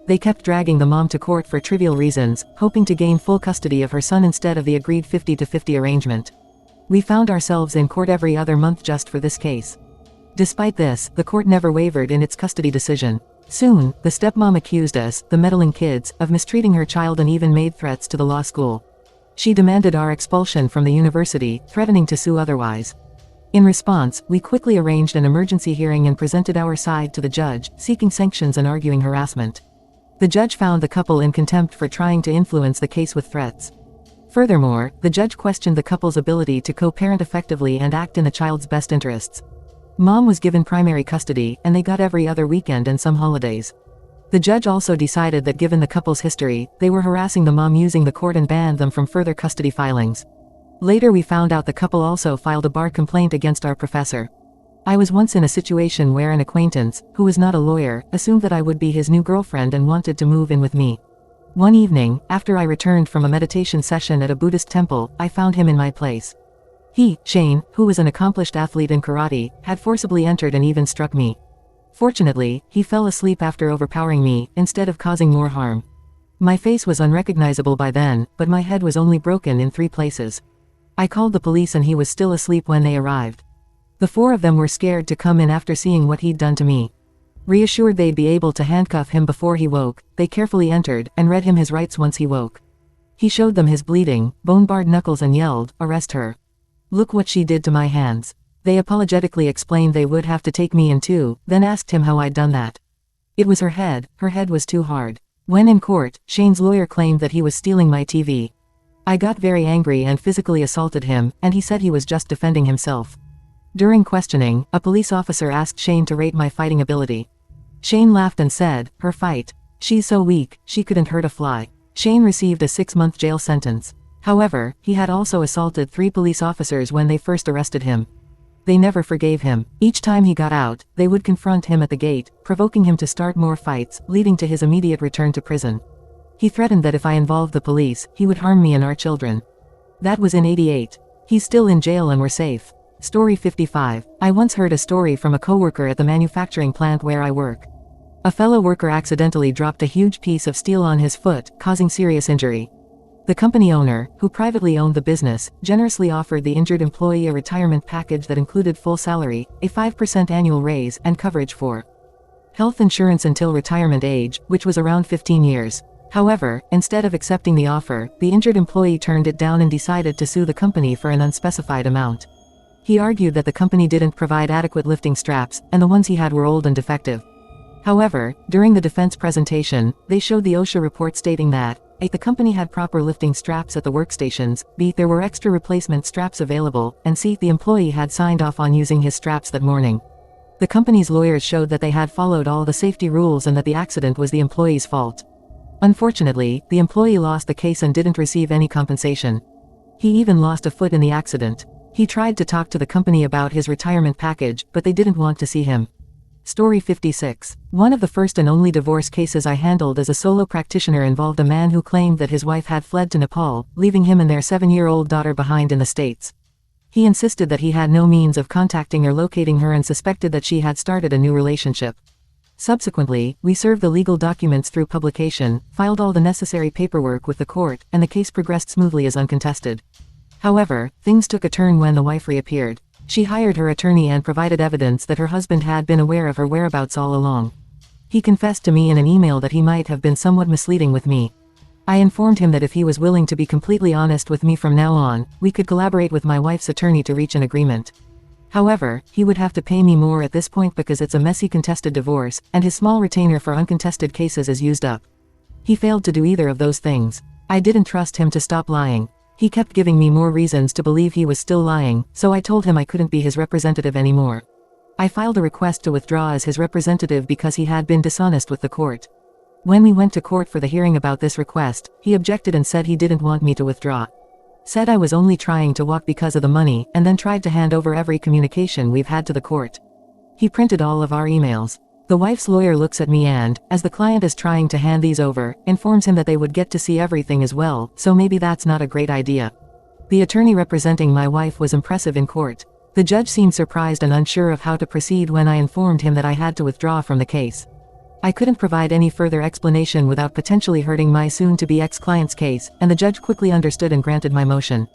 They kept dragging the mom to court for trivial reasons, hoping to gain full custody of her son instead of the agreed 50-50 arrangement. We found ourselves in court every other month just for this case. Despite this, the court never wavered in its custody decision. Soon, the stepmom accused us, the meddling kids, of mistreating her child and even made threats to the law school. She demanded our expulsion from the university, threatening to sue otherwise. In response, we quickly arranged an emergency hearing and presented our side to the judge, seeking sanctions and arguing harassment. The judge found the couple in contempt for trying to influence the case with threats. Furthermore, the judge questioned the couple's ability to co-parent effectively and act in the child's best interests. Mom was given primary custody, and they got every other weekend and some holidays. The judge also decided that given the couple's history, they were harassing the mom using the court and banned them from further custody filings. Later we found out the couple also filed a bar complaint against our professor. I was once in a situation where an acquaintance, who was not a lawyer, assumed that I would be his new girlfriend and wanted to move in with me. One evening, after I returned from a meditation session at a Buddhist temple, I found him in my place. He, Shane, who was an accomplished athlete in karate, had forcibly entered and even struck me. Fortunately, he fell asleep after overpowering me, instead of causing more harm. My face was unrecognizable by then, but my head was only broken in 3 places. I called the police and he was still asleep when they arrived. The 4 of them were scared to come in after seeing what he'd done to me. Reassured they'd be able to handcuff him before he woke, they carefully entered and read him his rights once he woke. He showed them his bleeding, bone-barred knuckles and yelled, "Arrest her. Look what she did to my hands." They apologetically explained they would have to take me in too, then asked him how I'd done that. It was her head was too hard. When in court, Shane's lawyer claimed that he was stealing my TV. I got very angry and physically assaulted him, and he said he was just defending himself. During questioning, a police officer asked Shane to rate my fighting ability. Shane laughed and said, "Her fight. She's so weak, she couldn't hurt a fly." Shane received a 6-month jail sentence. However, he had also assaulted 3 police officers when they first arrested him. They never forgave him. Each time he got out, they would confront him at the gate, provoking him to start more fights, leading to his immediate return to prison. He threatened that if I involved the police, he would harm me and our children. That was in '88. He's still in jail and we're safe. Story 55. I once heard a story from a coworker at the manufacturing plant where I work. A fellow worker accidentally dropped a huge piece of steel on his foot, causing serious injury. The company owner, who privately owned the business, generously offered the injured employee a retirement package that included full salary, a 5% annual raise, and coverage for health insurance until retirement age, which was around 15 years. However, instead of accepting the offer, the injured employee turned it down and decided to sue the company for an unspecified amount. He argued that the company didn't provide adequate lifting straps, and the ones he had were old and defective. However, during the defense presentation, they showed the OSHA report stating that A. The company had proper lifting straps at the workstations, B. There were extra replacement straps available, and C. The employee had signed off on using his straps that morning. The company's lawyers showed that they had followed all the safety rules and that the accident was the employee's fault. Unfortunately, the employee lost the case and didn't receive any compensation. He even lost a foot in the accident. He tried to talk to the company about his retirement package, but they didn't want to see him. Story 56. One of the first and only divorce cases I handled as a solo practitioner involved a man who claimed that his wife had fled to Nepal, leaving him and their 7-year-old daughter behind in the States. He insisted that he had no means of contacting or locating her and suspected that she had started a new relationship. Subsequently, we served the legal documents through publication, filed all the necessary paperwork with the court, and the case progressed smoothly as uncontested. However, things took a turn when the wife reappeared. She hired her attorney and provided evidence that her husband had been aware of her whereabouts all along. He confessed to me in an email that he might have been somewhat misleading with me. I informed him that if he was willing to be completely honest with me from now on, we could collaborate with my wife's attorney to reach an agreement. However, he would have to pay me more at this point because it's a messy contested divorce, and his small retainer for uncontested cases is used up. He failed to do either of those things. I didn't trust him to stop lying. He kept giving me more reasons to believe he was still lying, so I told him I couldn't be his representative anymore. I filed a request to withdraw as his representative because he had been dishonest with the court. When we went to court for the hearing about this request, he objected and said he didn't want me to withdraw. Said I was only trying to walk because of the money, and then tried to hand over every communication we've had to the court. He printed all of our emails. The wife's lawyer looks at me and, as the client is trying to hand these over, informs him that they would get to see everything as well, so maybe that's not a great idea. The attorney representing my wife was impressive in court. The judge seemed surprised and unsure of how to proceed when I informed him that I had to withdraw from the case. I couldn't provide any further explanation without potentially hurting my soon-to-be ex-client's case, and the judge quickly understood and granted my motion.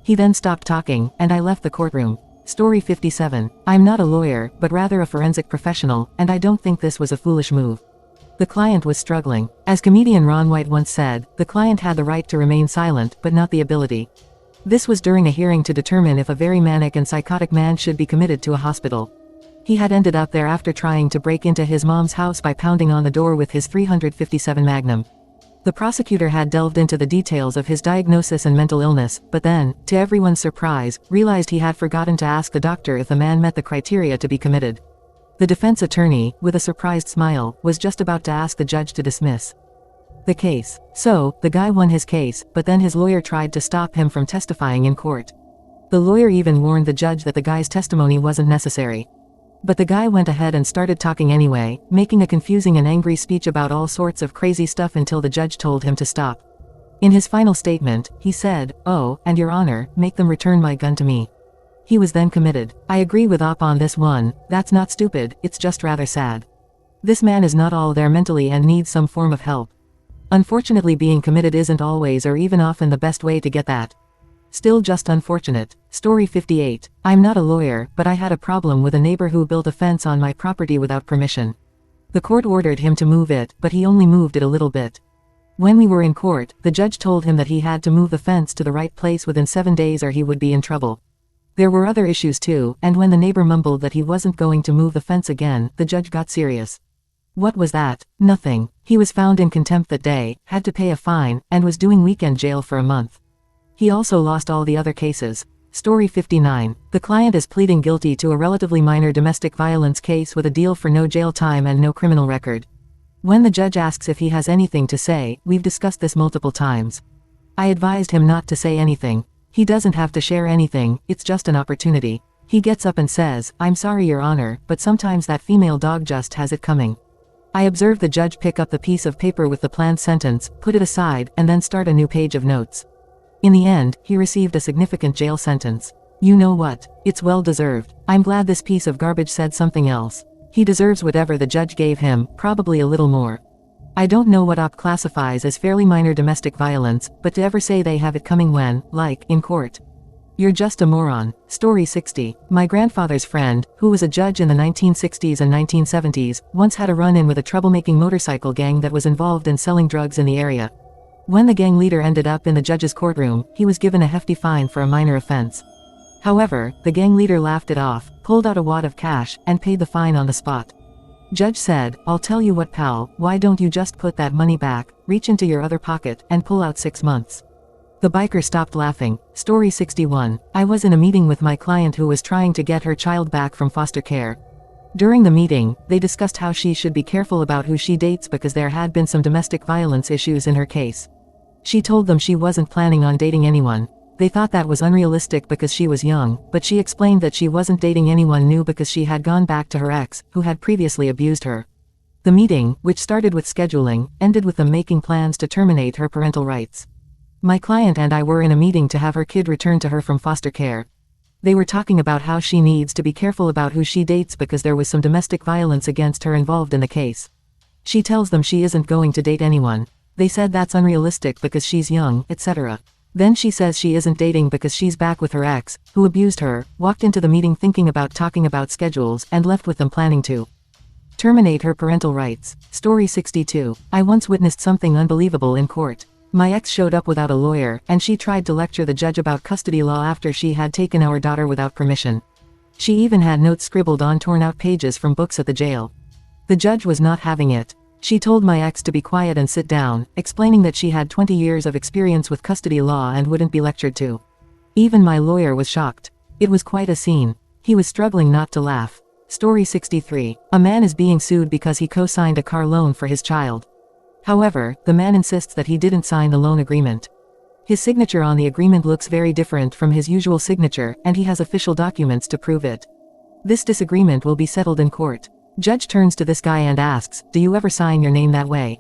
He then stopped talking, and I left the courtroom. Story 57. I'm not a lawyer, but rather a forensic professional, and I don't think this was a foolish move. The client was struggling. As comedian Ron White once said, the client had the right to remain silent, but not the ability. This was during a hearing to determine if a very manic and psychotic man should be committed to a hospital. He had ended up there after trying to break into his mom's house by pounding on the door with his .357 Magnum. The prosecutor had delved into the details of his diagnosis and mental illness, but then, to everyone's surprise, realized he had forgotten to ask the doctor if the man met the criteria to be committed. The defense attorney, with a surprised smile, was just about to ask the judge to dismiss the case. So, the guy won his case, but then his lawyer tried to stop him from testifying in court. The lawyer even warned the judge that the guy's testimony wasn't necessary. But the guy went ahead and started talking anyway, making a confusing and angry speech about all sorts of crazy stuff until the judge told him to stop. In his final statement, he said, "Oh, and Your Honor, make them return my gun to me." He was then committed. I agree with Op on this one. That's not stupid, it's just rather sad. This man is not all there mentally and needs some form of help. Unfortunately, being committed isn't always or even often the best way to get that. Still just unfortunate. Story 58. I'm not a lawyer, but I had a problem with a neighbor who built a fence on my property without permission. The court ordered him to move it, but he only moved it a little bit. When we were in court, the judge told him that he had to move the fence to the right place within 7 days or he would be in trouble. There were other issues too, and when the neighbor mumbled that he wasn't going to move the fence again, the judge got serious. What was that? Nothing. He was found in contempt that day, had to pay a fine, and was doing weekend jail for a month. He also lost all the other cases. Story 59. The client is pleading guilty to a relatively minor domestic violence case with a deal for no jail time and no criminal record. When the judge asks if he has anything to say, we've discussed this multiple times. I advised him not to say anything. He doesn't have to share anything, it's just an opportunity. He gets up and says, "I'm sorry, Your Honor, but sometimes that female dog just has it coming." I observed the judge pick up the piece of paper with the planned sentence, put it aside, and then start a new page of notes. In the end, he received a significant jail sentence. You know what? It's well deserved. I'm glad this piece of garbage said something else. He deserves whatever the judge gave him, probably a little more. I don't know what OP classifies as fairly minor domestic violence, but to ever say they have it coming when, like, in court. You're just a moron. Story 60. My grandfather's friend, who was a judge in the 1960s and 1970s, once had a run-in with a troublemaking motorcycle gang that was involved in selling drugs in the area. When the gang leader ended up in the judge's courtroom, he was given a hefty fine for a minor offense. However, the gang leader laughed it off, pulled out a wad of cash, and paid the fine on the spot. Judge said, "I'll tell you what, pal, why don't you just put that money back, reach into your other pocket, and pull out 6 months. The biker stopped laughing. Story 61. I was in a meeting with my client who was trying to get her child back from foster care. During the meeting, they discussed how she should be careful about who she dates because there had been some domestic violence issues in her case. She told them she wasn't planning on dating anyone. They thought that was unrealistic because she was young, but she explained that she wasn't dating anyone new because she had gone back to her ex, who had previously abused her. The meeting, which started with scheduling, ended with them making plans to terminate her parental rights. My client and I were in a meeting to have her kid returned to her from foster care. They were talking about how she needs to be careful about who she dates because there was some domestic violence against her involved in the case. She tells them she isn't going to date anyone. They said that's unrealistic because she's young, etc. Then she says she isn't dating because she's back with her ex, who abused her, walked into the meeting thinking about talking about schedules, and left with them planning to terminate her parental rights. Story 62. I once witnessed something unbelievable in court. My ex showed up without a lawyer, and she tried to lecture the judge about custody law after she had taken our daughter without permission. She even had notes scribbled on torn-out pages from books at the jail. The judge was not having it. She told my ex to be quiet and sit down, explaining that she had 20 years of experience with custody law and wouldn't be lectured to. Even my lawyer was shocked. It was quite a scene. He was struggling not to laugh. Story 63. A man is being sued because he co-signed a car loan for his child. However, the man insists that he didn't sign the loan agreement. His signature on the agreement looks very different from his usual signature, and he has official documents to prove it. This disagreement will be settled in court. Judge turns to this guy and asks, "Do you ever sign your name that way?"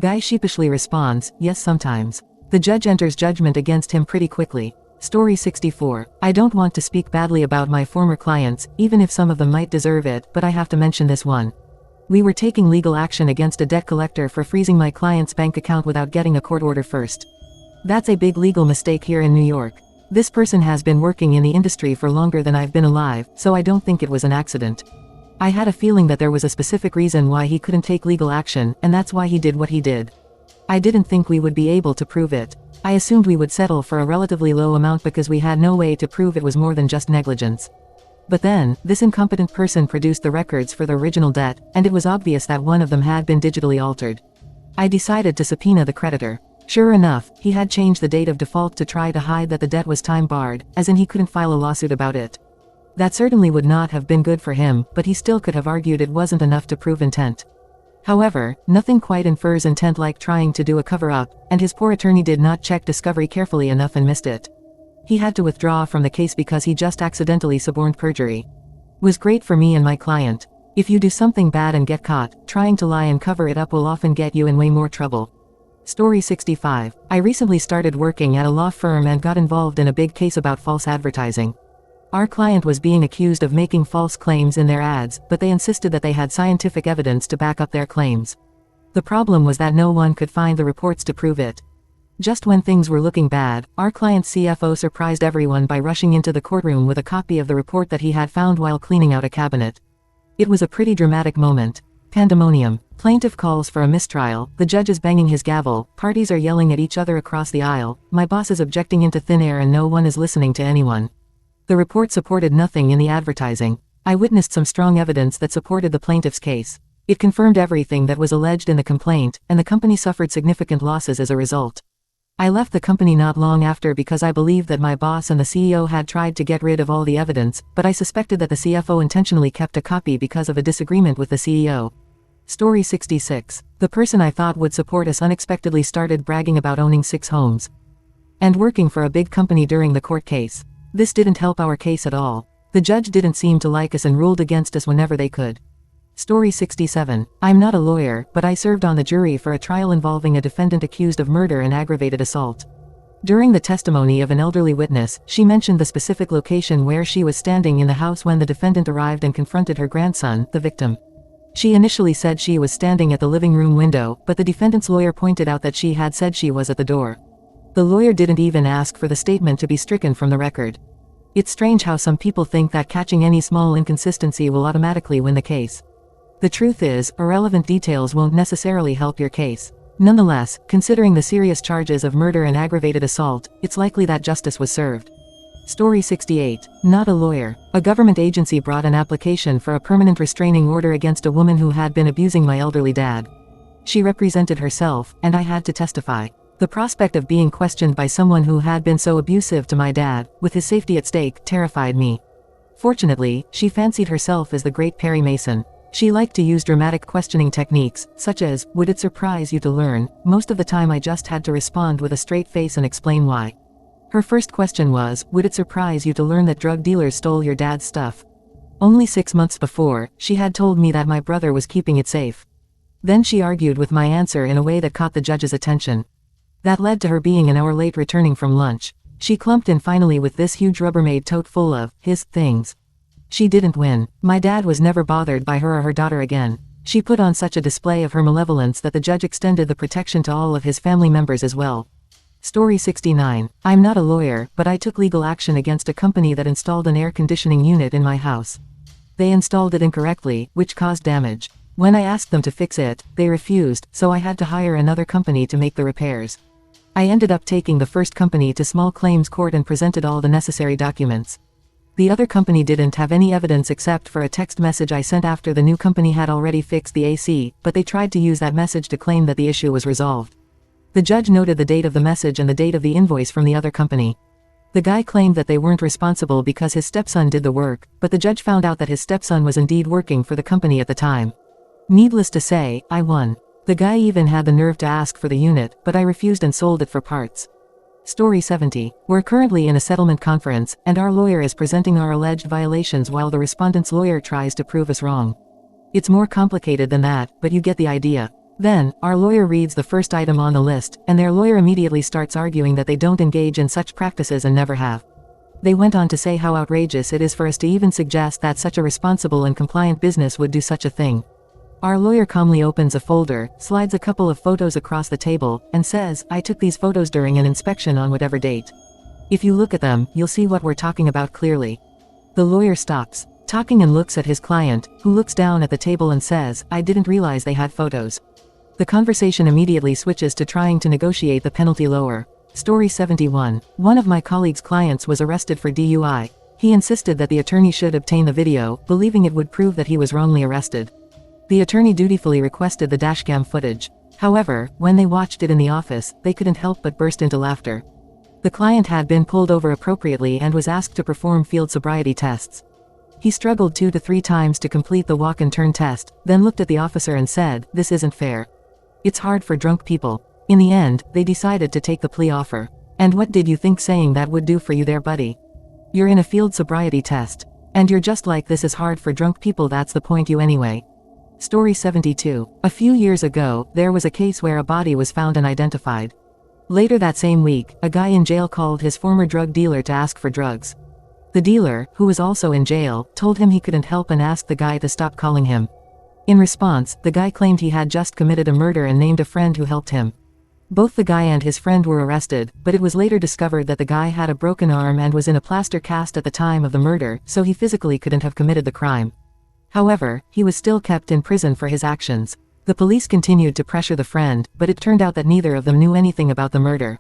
Guy sheepishly responds, "Yes, sometimes." The judge enters judgment against him pretty quickly. Story 64. I don't want to speak badly about my former clients, even if some of them might deserve it, but I have to mention this one. We were taking legal action against a debt collector for freezing my client's bank account without getting a court order first. That's a big legal mistake here in New York. This person has been working in the industry for longer than I've been alive, so I don't think it was an accident. I had a feeling that there was a specific reason why he couldn't take legal action, and that's why he did what he did. I didn't think we would be able to prove it. I assumed we would settle for a relatively low amount because we had no way to prove it was more than just negligence. But then, this incompetent person produced the records for the original debt, and it was obvious that one of them had been digitally altered. I decided to subpoena the creditor. Sure enough, he had changed the date of default to try to hide that the debt was time-barred, as in he couldn't file a lawsuit about it. That certainly would not have been good for him, but he still could have argued it wasn't enough to prove intent. However, nothing quite infers intent like trying to do a cover-up, and his poor attorney did not check discovery carefully enough and missed it. He had to withdraw from the case because he just accidentally suborned perjury. Was great for me and my client. If you do something bad and get caught, trying to lie and cover it up will often get you in way more trouble. Story 65. I recently started working at a law firm and got involved in a big case about false advertising. Our client was being accused of making false claims in their ads, but they insisted that they had scientific evidence to back up their claims. The problem was that no one could find the reports to prove it. Just when things were looking bad, our client's CFO surprised everyone by rushing into the courtroom with a copy of the report that he had found while cleaning out a cabinet. It was a pretty dramatic moment. Pandemonium. Plaintiff calls for a mistrial, the judge is banging his gavel, parties are yelling at each other across the aisle, my boss is objecting into thin air and no one is listening to anyone. The report supported nothing in the advertising. I witnessed some strong evidence that supported the plaintiff's case. It confirmed everything that was alleged in the complaint, and the company suffered significant losses as a result. I left the company not long after because I believed that my boss and the CEO had tried to get rid of all the evidence, but I suspected that the CFO intentionally kept a copy because of a disagreement with the CEO. Story 66. The person I thought would support us unexpectedly started bragging about owning 6 homes and working for a big company during the court case. This didn't help our case at all. The judge didn't seem to like us and ruled against us whenever they could. Story 67. I'm not a lawyer, but I served on the jury for a trial involving a defendant accused of murder and aggravated assault. During the testimony of an elderly witness, she mentioned the specific location where she was standing in the house when the defendant arrived and confronted her grandson, the victim. She initially said she was standing at the living room window, but the defendant's lawyer pointed out that she had said she was at the door. The lawyer didn't even ask for the statement to be stricken from the record. It's strange how some people think that catching any small inconsistency will automatically win the case. The truth is, irrelevant details won't necessarily help your case. Nonetheless, considering the serious charges of murder and aggravated assault, it's likely that justice was served. Story 68. Not a lawyer. A government agency brought an application for a permanent restraining order against a woman who had been abusing my elderly dad. She represented herself, and I had to testify. The prospect of being questioned by someone who had been so abusive to my dad, with his safety at stake, terrified me. Fortunately, she fancied herself as the great Perry Mason. She liked to use dramatic questioning techniques, such as, "Would it surprise you to learn?" Most of the time I just had to respond with a straight face and explain why. Her first question was, "Would it surprise you to learn that drug dealers stole your dad's stuff?" Only 6 months before, she had told me that my brother was keeping it safe. Then she argued with my answer in a way that caught the judge's attention. That led to her being an hour late returning from lunch. She clumped in finally with this huge Rubbermaid tote full of his things. She didn't win. My dad was never bothered by her or her daughter again. She put on such a display of her malevolence that the judge extended the protection to all of his family members as well. Story 69. I'm not a lawyer, but I took legal action against a company that installed an air conditioning unit in my house. They installed it incorrectly, which caused damage. When I asked them to fix it, they refused, so I had to hire another company to make the repairs. I ended up taking the first company to small claims court and presented all the necessary documents. The other company didn't have any evidence except for a text message I sent after the new company had already fixed the AC, but they tried to use that message to claim that the issue was resolved. The judge noted the date of the message and the date of the invoice from the other company. The guy claimed that they weren't responsible because his stepson did the work, but the judge found out that his stepson was indeed working for the company at the time. Needless to say, I won. The guy even had the nerve to ask for the unit, but I refused and sold it for parts. Story 70. We're currently in a settlement conference, and our lawyer is presenting our alleged violations while the respondent's lawyer tries to prove us wrong. It's more complicated than that, but you get the idea. Then, our lawyer reads the first item on the list, and their lawyer immediately starts arguing that they don't engage in such practices and never have. They went on to say how outrageous it is for us to even suggest that such a responsible and compliant business would do such a thing. Our lawyer calmly opens a folder, slides a couple of photos across the table, and says, "I took these photos during an inspection on whatever date. If you look at them, you'll see what we're talking about clearly." The lawyer stops talking and looks at his client, who looks down at the table and says, "I didn't realize they had photos." The conversation immediately switches to trying to negotiate the penalty lower. Story 71. One of my colleague's clients was arrested for DUI. He insisted that the attorney should obtain the video, believing it would prove that he was wrongly arrested. The attorney dutifully requested the dashcam footage. However, when they watched it in the office, they couldn't help but burst into laughter. The client had been pulled over appropriately and was asked to perform field sobriety tests. He struggled 2 to 3 times to complete the walk and turn test, then looked at the officer and said, "This isn't fair. It's hard for drunk people." In the end, they decided to take the plea offer. And what did you think saying that would do for you there, buddy? You're in a field sobriety test. And you're just like, "This is hard for drunk people, that's the point you anyway." Story 72. A few years ago, there was a case where a body was found and identified. Later that same week, a guy in jail called his former drug dealer to ask for drugs. The dealer, who was also in jail, told him he couldn't help and asked the guy to stop calling him. In response, the guy claimed he had just committed a murder and named a friend who helped him. Both the guy and his friend were arrested, but it was later discovered that the guy had a broken arm and was in a plaster cast at the time of the murder, so he physically couldn't have committed the crime. However, he was still kept in prison for his actions. The police continued to pressure the friend, but it turned out that neither of them knew anything about the murder.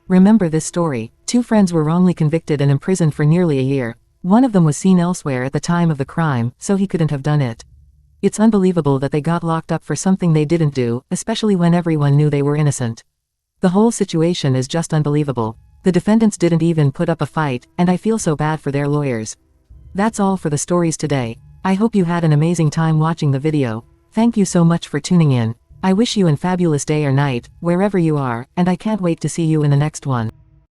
Remember this story. 2 friends were wrongly convicted and imprisoned for nearly a year. One of them was seen elsewhere at the time of the crime, so he couldn't have done it. It's unbelievable that they got locked up for something they didn't do, especially when everyone knew they were innocent. The whole situation is just unbelievable. The defendants didn't even put up a fight, and I feel so bad for their lawyers. That's all for the stories today. I hope you had an amazing time watching the video. Thank you so much for tuning in. I wish you a fabulous day or night, wherever you are, and I can't wait to see you in the next one.